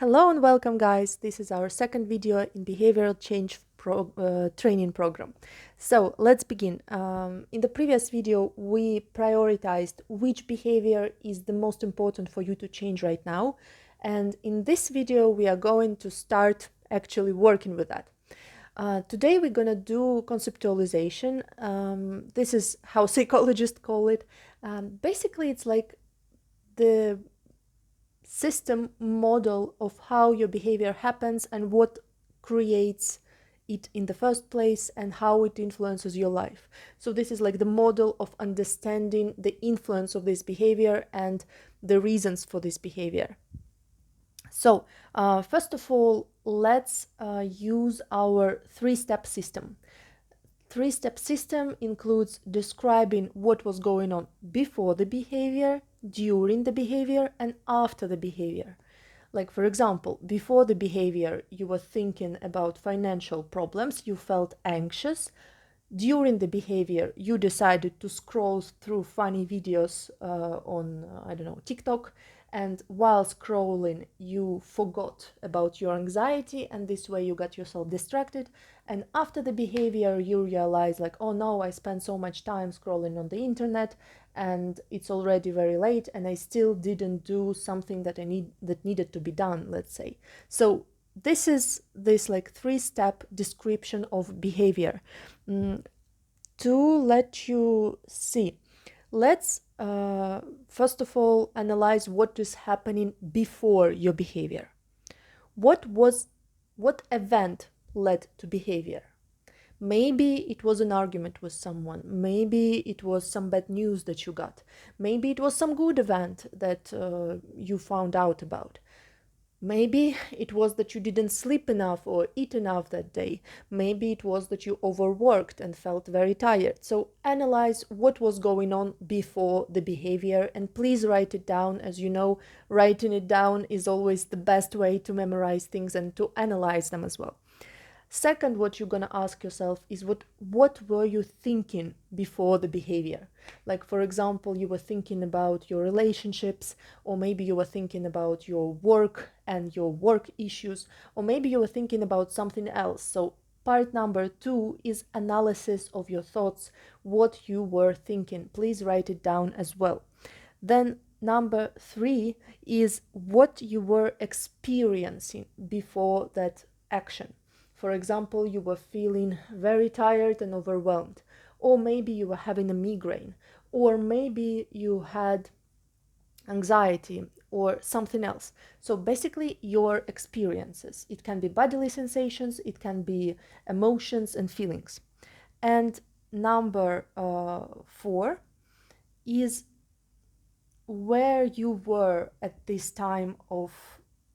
Hello and welcome, guys. This is our second video in behavioral change training program. So let's begin. In the previous video, we prioritized which behavior is the most important for you to change right now. And in this video, we are going to start actually working with that. Today, we're going to do conceptualization. This is how psychologists call it. Basically, it's like the system model of how your behavior happens and what creates it in the first place and how it influences your life. So this is like the model of understanding the influence of this behavior and the reasons for this behavior. So first of all, let's use our three-step system. Three-step system includes describing what was going on before the behavior, during the behavior, and after the behavior. Like, for example, before the behavior, you were thinking about financial problems, you felt anxious. During the behavior, you decided to scroll through funny videos on, I don't know, TikTok. And while scrolling, you forgot about your anxiety, and this way you got yourself distracted. And after the behavior, you realize like, oh no, I spent so much time scrolling on the internet and it's already very late and I still didn't do something that needed to be done, let's say. So this is this like three-step description of behavior. To let you see, let's first of all analyze what is happening before your behavior. What event led to behavior? Maybe it was an argument with someone. Maybe it was some bad news that you got. Maybe it was some good event that you found out about. Maybe it was that you didn't sleep enough or eat enough that day. Maybe it was that you overworked and felt very tired. So analyze what was going on before the behavior and please write it down. As you know, writing it down is always the best way to memorize things and to analyze them as well. Second, what you're going to ask yourself is what were you thinking before the behavior? Like, for example, you were thinking about your relationships, or maybe you were thinking about your work and your work issues, or maybe you were thinking about something else. So part number 2 is analysis of your thoughts, what you were thinking. Please write it down as well. Then number 3 is what you were experiencing before that action. For example, you were feeling very tired and overwhelmed, or maybe you were having a migraine, or maybe you had anxiety or something else. So basically your experiences. It can be bodily sensations, it can be emotions and feelings. And number 4 is where you were at this time of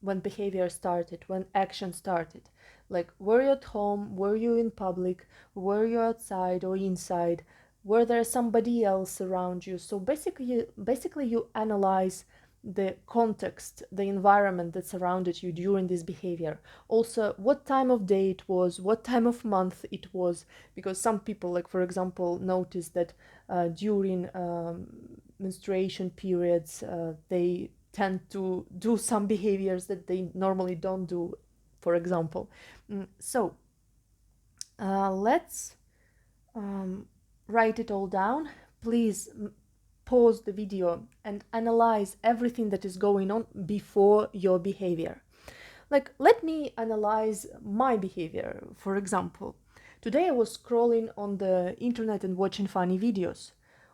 when behavior started, when action started. Like, were you at home? Were you in public? Were you outside or inside? Were there somebody else around you? So basically you analyze the context, the environment that surrounded you during this behavior. Also, what time of day it was, what time of month it was, because some people, like for example, notice that during menstruation periods, they tend to do some behaviors that they normally don't do, for example. So let's write it all down. Please pause the video and analyze everything that is going on before your behavior. Like, let me analyze my behavior. For example, today I was scrolling on the internet and watching funny videos.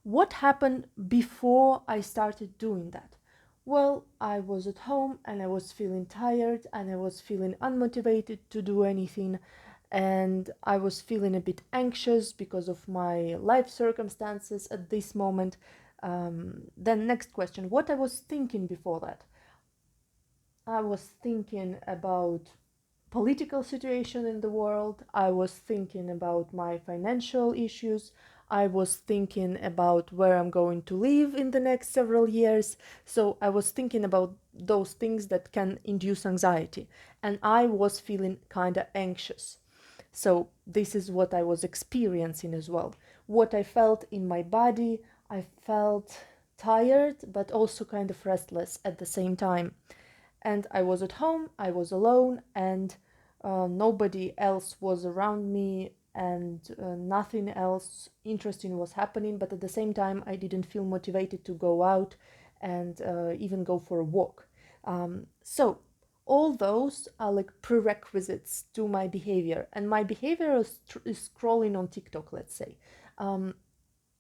What happened before I started doing that? Well, I was at home and I was feeling tired and I was feeling unmotivated to do anything, and I was feeling a bit anxious because of my life circumstances at this moment. Then next question, what I was thinking before that? I was thinking about political situation in the world. I was thinking about my financial issues. I was thinking about where I'm going to live in the next several years. So I was thinking about those things that can induce anxiety. And I was feeling kind of anxious. So this is what I was experiencing as well. What I felt in my body, I felt tired, but also kind of restless at the same time. and I was at home, I was alone, and nobody else was around me, and nothing else interesting was happening. But at the same time, I didn't feel motivated to go out and even go for a walk. So all those are like prerequisites to my behavior, and my behavior is scrolling on TikTok, let's say. um,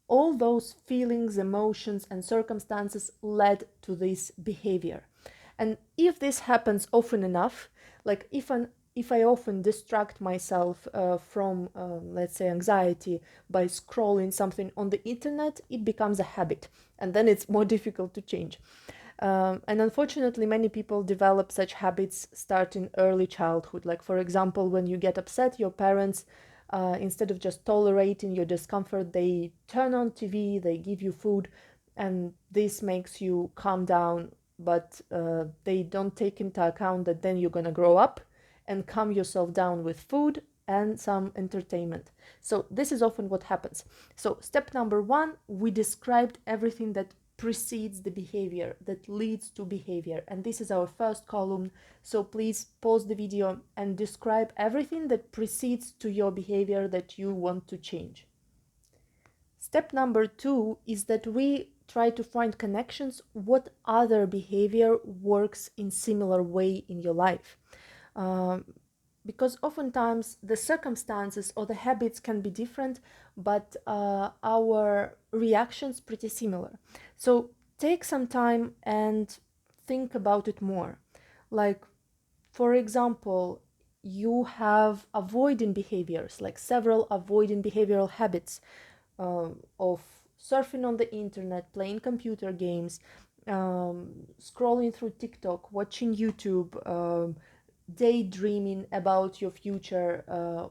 all those feelings, emotions, and circumstances led to this behavior. And if this happens often enough, like if I often distract myself from, let's say, anxiety by scrolling something on the internet, it becomes a habit, and then it's more difficult to change. And unfortunately, many people develop such habits starting early childhood. Like, for example, when you get upset, your parents, instead of just tolerating your discomfort, they turn on TV, they give you food, and this makes you calm down. But they don't take into account that then you're going to grow up and calm yourself down with food and some entertainment. So this is often what happens. So step number one, we described everything that precedes the behavior, that leads to behavior, and this is our first column. So please pause the video and describe everything that precedes to your behavior that you want to change. Step number two is that we try to find connections. What other behavior works in similar way in your life? Um, because oftentimes the circumstances or the habits can be different, but our reactions pretty similar. So take some time and think about it more. Like, for example, you have avoiding behaviors, like several avoiding behavioral habits, of surfing on the internet, playing computer games, scrolling through TikTok, watching YouTube, daydreaming about your future,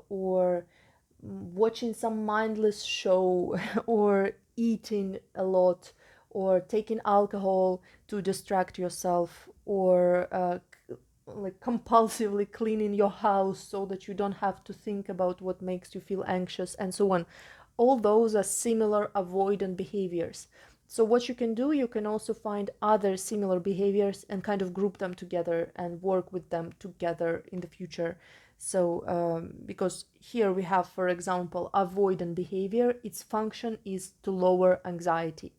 or watching some mindless show, or eating a lot, or taking alcohol to distract yourself, or like compulsively cleaning your house so that you don't have to think about what makes you feel anxious, and so on. All those are similar avoidant behaviors. So what you can do, you can also find other similar behaviors and kind of group them together and work with them together in the future. So because here we have, for example, avoidant behavior, its function is to lower anxiety.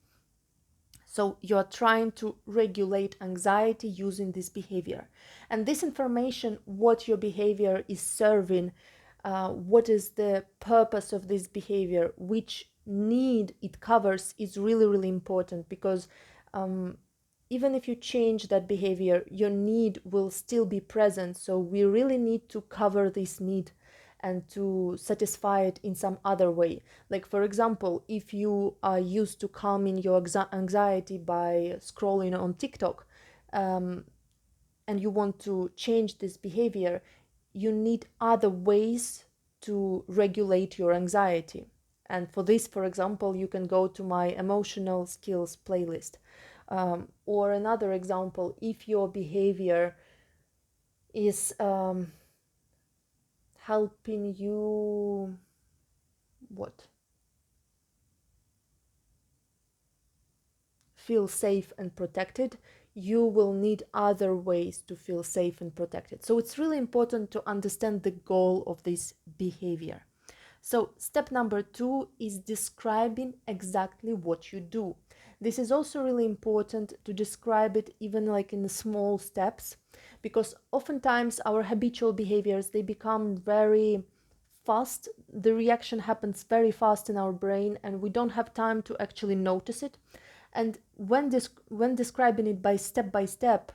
So you're trying to regulate anxiety using this behavior. And this information, what your behavior is serving, what is the purpose of this behavior, which need it covers, is really, really important, because even if you change that behavior, your need will still be present. So we really need to cover this need and to satisfy it in some other way. Like, for example, if you are used to calming your anxiety by scrolling on TikTok, and you want to change this behavior, you need other ways to regulate your anxiety. And for this, for example, you can go to my emotional skills playlist. Or another example, if your behavior is helping you, what? Feel safe and protected, you will need other ways to feel safe and protected. So it's really important to understand the goal of this behavior. So step number two is describing exactly what you do. This is also really important to describe it even like in the small steps, because oftentimes our habitual behaviors, they become very fast. The reaction happens very fast in our brain and we don't have time to actually notice it. And when describing it by step,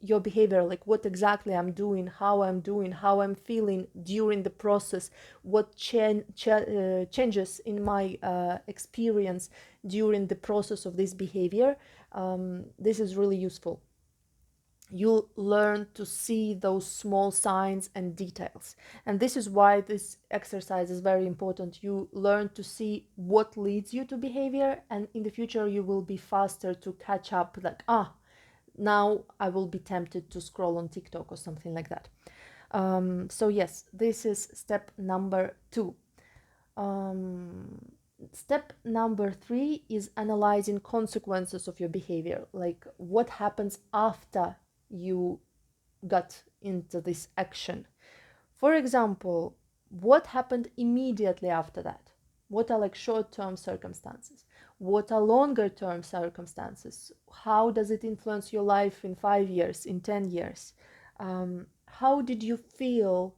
your behavior, like what exactly I'm doing, how I'm feeling during the process, what changes in my experience during the process of this behavior, this is really useful. You learn to see those small signs and details. And this is why this exercise is very important. You learn to see what leads you to behavior, and in the future you will be faster to catch up, like, now I will be tempted to scroll on TikTok or something like that. So yes, this is step number two. Step number three is analyzing consequences of your behavior, like what happens after you got into this action. For example, what happened immediately after that? What are like short-term circumstances? What are longer-term circumstances? How does it influence your life in 5 years, in 10 years? How did you feel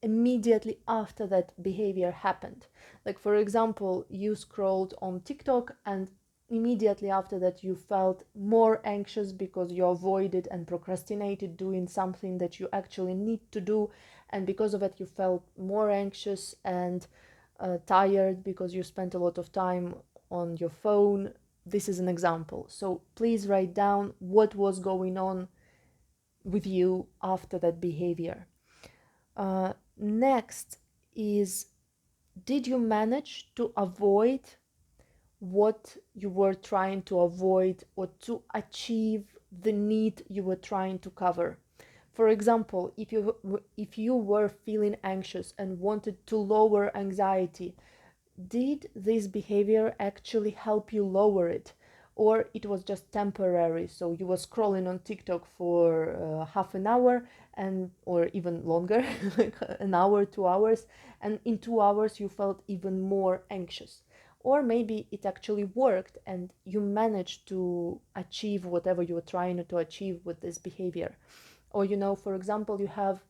immediately after that behavior happened? Like, for example, you scrolled on TikTok and immediately after that you felt more anxious because you avoided and procrastinated doing something that you actually need to do, and because of it you felt more anxious and tired because you spent a lot of time on your phone. This is an example, so please write down what was going on with you after that behavior. Next is, did you manage to avoid what you were trying to avoid or to achieve the need you were trying to cover? For example, if you were feeling anxious and wanted to lower anxiety, did this behavior actually help you lower it, or it was just temporary? So you were scrolling on TikTok for half an hour, and or even longer, like an hour, 2 hours, and in 2 hours you felt even more anxious. Or maybe it actually worked and you managed to achieve whatever you were trying to achieve with this behavior. Or, for example, you have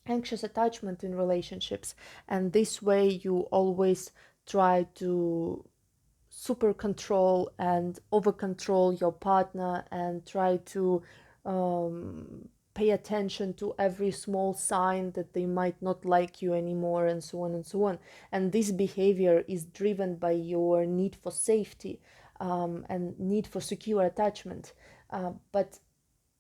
anxious attachment in relationships, and this way you always try to super control and over control your partner and try to pay attention to every small sign that they might not like you anymore, and so on and so on. And this behavior is driven by your need for safety and need for secure attachment. But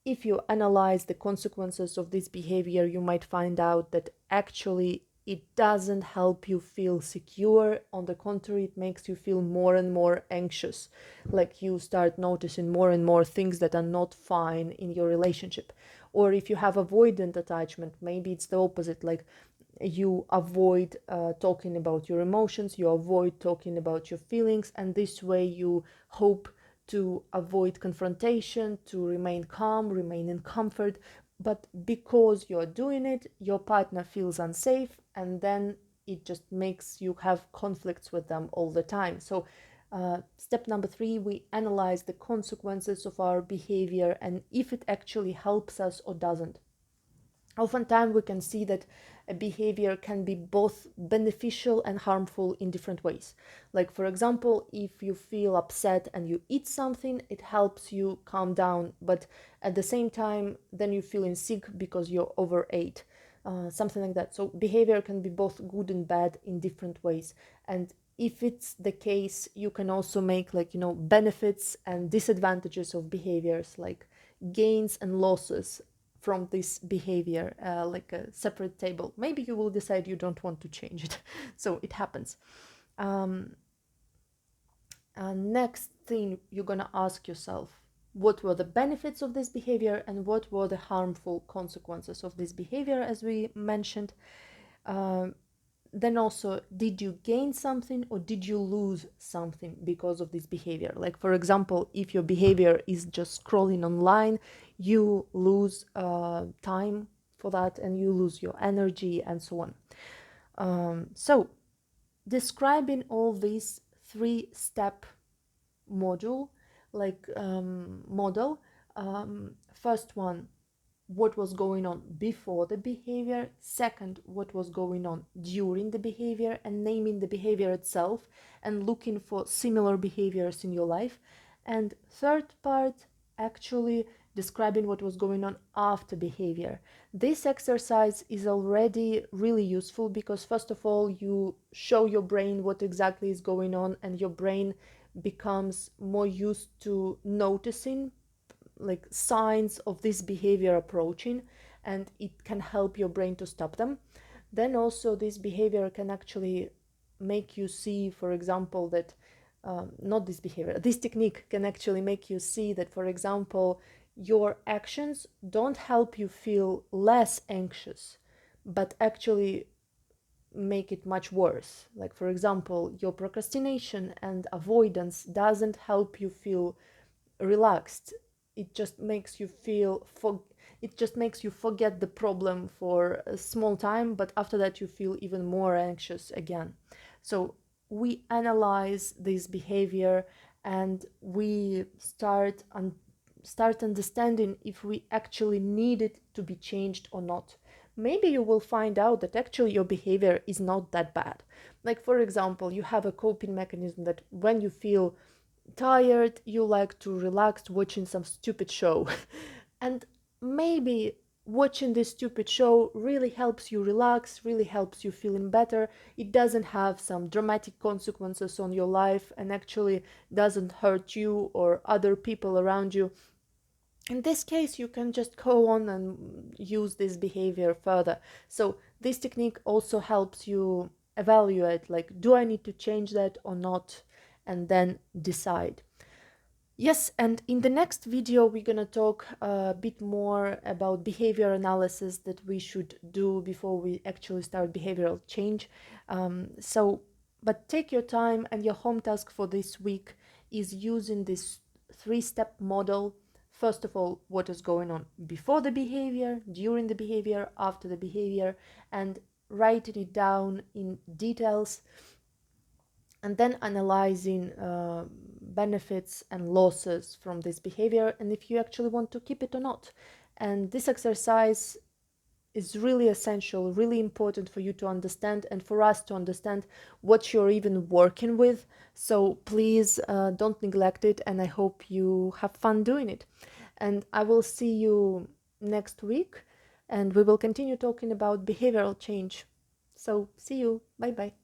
if you analyze the consequences of this behavior, you might find out that actually it doesn't help you feel secure. On the contrary, it makes you feel more and more anxious. Like you start noticing more and more things that are not fine in your relationship. Or if you have avoidant attachment, maybe it's the opposite. Like you avoid talking about your emotions, you avoid talking about your feelings, and this way you hope to avoid confrontation, to remain calm, remain in comfort. But because you're doing it, your partner feels unsafe, and then it just makes you have conflicts with them all the time. So step number 3, we analyze the consequences of our behavior and if it actually helps us or doesn't. Oftentimes we can see that a behavior can be both beneficial and harmful in different ways. Like, for example, if you feel upset and you eat something, it helps you calm down, but at the same time then you're feeling sick because you overate, something like that. So behavior can be both good and bad in different ways, and if it's the case, you can also make benefits and disadvantages of behaviors, like gains and losses from this behavior, like a separate table. Maybe you will decide you don't want to change it. So it happens. Next thing, you're gonna ask yourself, what were the benefits of this behavior and what were the harmful consequences of this behavior, as we mentioned. Then also, did you gain something or did you lose something because of this behavior? Like, for example, if your behavior is just scrolling online, you lose time for that and you lose your energy and so on. So describing all these 3-step model, model. First one, what was going on before the behavior. Second, what was going on during the behavior, and naming the behavior itself and looking for similar behaviors in your life. And third part, actually describing what was going on after behavior. This exercise is already really useful because, first of all, you show your brain what exactly is going on, and your brain becomes more used to noticing like signs of this behavior approaching, and it can help your brain to stop them. Then also this behavior can actually make you see, for example, that not this behavior, this technique can actually make you see that, for example, your actions don't help you feel less anxious, but actually make it much worse. Like, for example, your procrastination and avoidance doesn't help you feel relaxed. It just makes you feel it just makes you forget the problem for a small time, but after that you feel even more anxious again. So we analyze this behavior and we start understanding if we actually need it to be changed or not. Maybe you will find out that actually your behavior is not that bad. Like, for example, you have a coping mechanism that when you feel tired, you like to relax watching some stupid show. And maybe watching this stupid show really helps you relax, really helps you feeling better. It doesn't have some dramatic consequences on your life and actually doesn't hurt you or other people around you. In this case, you can just go on and use this behavior further. So this technique also helps you evaluate, like, do I need to change that or not, and then decide. Yes, and in the next video, we're gonna talk a bit more about behavior analysis that we should do before we actually start behavioral change. But take your time, and your home task for this week is using this three-step model. First of all, what is going on before the behavior, during the behavior, after the behavior, and writing it down in details, and then analyzing benefits and losses from this behavior and if you actually want to keep it or not. And this exercise is really essential, really important for you to understand and for us to understand what you're even working with. So please don't neglect it, and I hope you have fun doing it. And I will see you next week, and we will continue talking about behavioral change. So see you. Bye bye.